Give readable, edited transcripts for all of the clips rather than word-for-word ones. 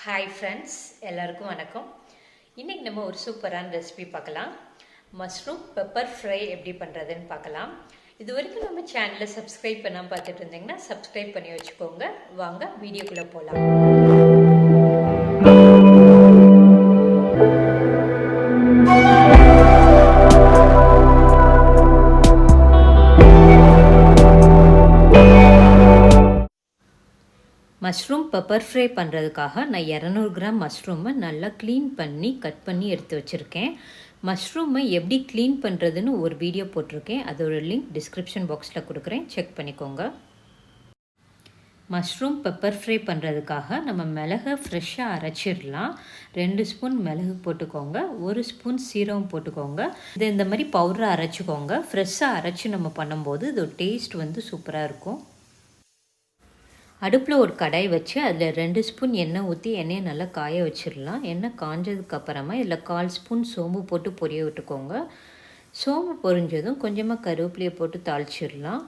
Hi friends, எல்லாருக்கும் வணக்கம். இன்றைக்கி நம்ம ஒரு சூப்பரான ரெசிபி பார்க்கலாம். மஷ்ரூம் பெப்பர் ஃப்ரை எப்படி பண்ணுறதுன்னு பார்க்கலாம். இது வரைக்கும் நம்ம சேனலை சப்ஸ்கிரைப் பண்ணாமல் பார்த்துட்டு இருந்தீங்கன்னா சப்ஸ்கிரைப் பண்ணி வச்சுக்கோங்க. வாங்க வீடியோக்குள்ளே போகலாம். மஷ்ரூம் பெப்பர் ஃப்ரை பண்ணுறதுக்காக நான் 200 கிராம் மஷ்ரூமை நல்லா க்ளீன் பண்ணி கட் பண்ணி எடுத்து வச்சுருக்கேன். மஷ்ரூமை எப்படி க்ளீன் பண்ணுறதுன்னு ஒரு வீடியோ போட்டிருக்கேன். அதோட லிங்க் டிஸ்கிரிப்ஷன் பாக்ஸில் கொடுக்குறேன், செக் பண்ணிக்கோங்க. மஷ்ரூம் பெப்பர் ஃப்ரை பண்ணுறதுக்காக நம்ம மிளகை ஃப்ரெஷ்ஷாக அரைச்சிடலாம். 2 ஸ்பூன் மிளகு போட்டுக்கோங்க, 1 ஸ்பூன் சீரகம் போட்டுக்கோங்க. இது இந்த மாதிரி பவுடரை அரைச்சிக்கோங்க. ஃப்ரெஷ்ஷாக அரைச்சி நம்ம பண்ணும்போது இதோட டேஸ்ட் சூப்பராக இருக்கும். அடுப்பில் ஒரு கடாய் வச்சு அதில் 2 ஸ்பூன் எண்ணெய் ஊற்றி எண்ணெயை நல்லா காய வச்சிடலாம். எண்ணெய் காஞ்சதுக்கப்புறமா இதில் 1/4 ஸ்பூன் சோம்பு போட்டு பொரிய விட்டுக்கோங்க. சோம்பு பொரிஞ்சதும் கொஞ்சமாக கருவேப்பிலையை போட்டு தாளிச்சிடலாம்.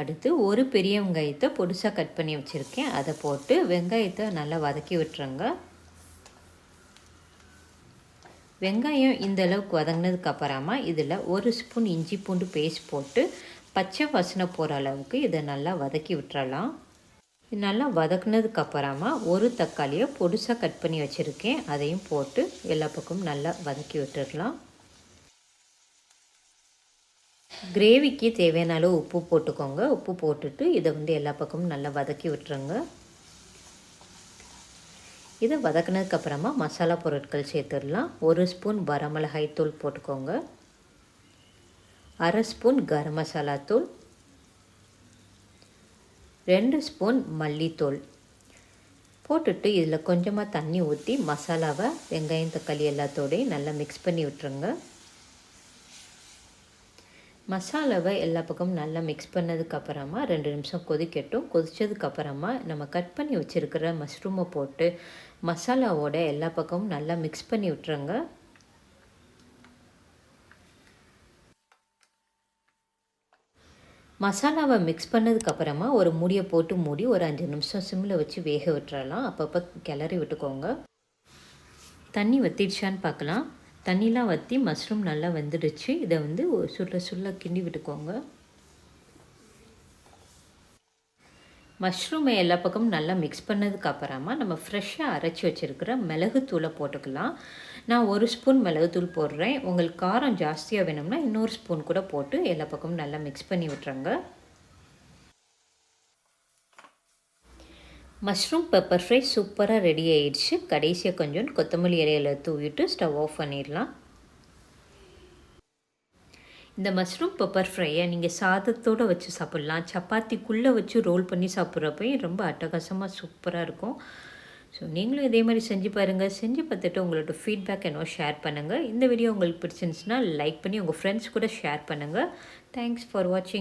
அடுத்து ஒரு பெரிய வெங்காயத்தை பொடிசாக கட் பண்ணி வச்சுருக்கேன், அதை போட்டு வெங்காயத்தை நல்லா வதக்கி விட்டுருங்க. வெங்காயம் இந்த அளவுக்கு வதங்கினதுக்கப்புறமா இதில் 1 ஸ்பூன் இஞ்சி பூண்டு பேஸ்ட் போட்டு பச்சை வாசனை போகிற அளவுக்கு இதை நல்லா வதக்கி விட்டுறலாம். நல்லா வதக்குனதுக்கப்புறமா ஒரு தக்காளியை பொடிசாக கட் பண்ணி வச்சுருக்கேன், அதையும் போட்டு எல்லா பக்கமும் நல்லா வதக்கி விட்டுடலாம். கிரேவிக்கு தேவையான அளவு உப்பு போட்டுக்கோங்க. உப்பு போட்டுட்டு இதை எல்லா பக்கமும் நல்லா வதக்கி விட்டுருங்க. இதை வதக்குனதுக்கப்புறமா மசாலா பொருட்கள் சேர்த்துடலாம். 1 ஸ்பூன் வரமிளகாய் தூள் போட்டுக்கோங்க, 1/2 ஸ்பூன் கரம் மசாலா தூள், 2 ஸ்பூன் மல்லித்தூள் போட்டுட்டு இதில் கொஞ்சமாக தண்ணி ஊற்றி மசாலாவை வெங்காயம் தக்காளி எல்லாத்தோடையும் நல்லா மிக்ஸ் பண்ணி விட்டுருங்க. மசாலாவை எல்லா பக்கமும் நல்லா மிக்ஸ் பண்ணதுக்கப்புறமா 2 நிமிஷம் கொதிக்கட்டும். கொதித்ததுக்கப்புறமா நம்ம கட் பண்ணி வச்சுருக்கிற மஷ்ரூமை போட்டு மசாலாவோட எல்லா பக்கமும் நல்லா மிக்ஸ் பண்ணி விட்டுருங்க. மசாலாவை மிக்ஸ் பண்ணதுக்கப்புறமா ஒரு மூடியை போட்டு மூடி ஒரு 5 நிமிஷம் சிம்மில் வச்சு வேக விட்டுறலாம். அப்பப்போ கிளறி விட்டுக்கோங்க. தண்ணி வற்றிடுச்சான்னு பார்க்கலாம். தண்ணிலாம் வற்றி மஷ்ரூம் நல்லா வெந்துடுச்சு. இதை சுள்ள கிண்டி விட்டுக்கோங்க. மஷ்ரூமை எல்லா பக்கமும் நல்லா மிக்ஸ் பண்ணதுக்கப்புறமா நம்ம ஃப்ரெஷ்ஷாக அரைச்சி வச்சுருக்கிற மிளகுத்தூளை போட்டுக்கலாம். நான் 1 ஸ்பூன் மிளகுத்தூள் போடுறேன். உங்களுக்கு காரம் ஜாஸ்தியாக வேணும்னா இன்னொரு ஸ்பூன் கூட போட்டு எல்லா பக்கமும் நல்லா மிக்ஸ் பண்ணி விட்டுருங்க. மஷ்ரூம் பெப்பர் ஃப்ரை சூப்பராக ரெடி ஆயிடுச்சு. கடைசியாக கொஞ்சம் கொத்தமல்லி இலையில தூவிட்டு ஸ்டவ் ஆஃப் பண்ணிடலாம். இந்த மஷ்ரூம் பெப்பர் ஃப்ரையை நீங்கள் சாதத்தோடு வச்சு சாப்பிட்லாம், சப்பாத்திக்குள்ளே வச்சு ரோல் பண்ணி சாப்பிட்றப்பையும் ரொம்ப அட்டகாசமாக சூப்பராக இருக்கும். ஸோ நீங்களும் இதே மாதிரி செஞ்சு பாருங்கள். செஞ்சு பார்த்துட்டு உங்களோட ஃபீட்பேக் என்னவோ ஷேர் பண்ணுங்கள். இந்த வீடியோ உங்களுக்கு பிடிச்சிருந்துச்சுன்னா லைக் பண்ணி உங்கள் ஃப்ரெண்ட்ஸ் கூட ஷேர் பண்ணுங்கள். தேங்க்ஸ் ஃபார் வாட்சிங்.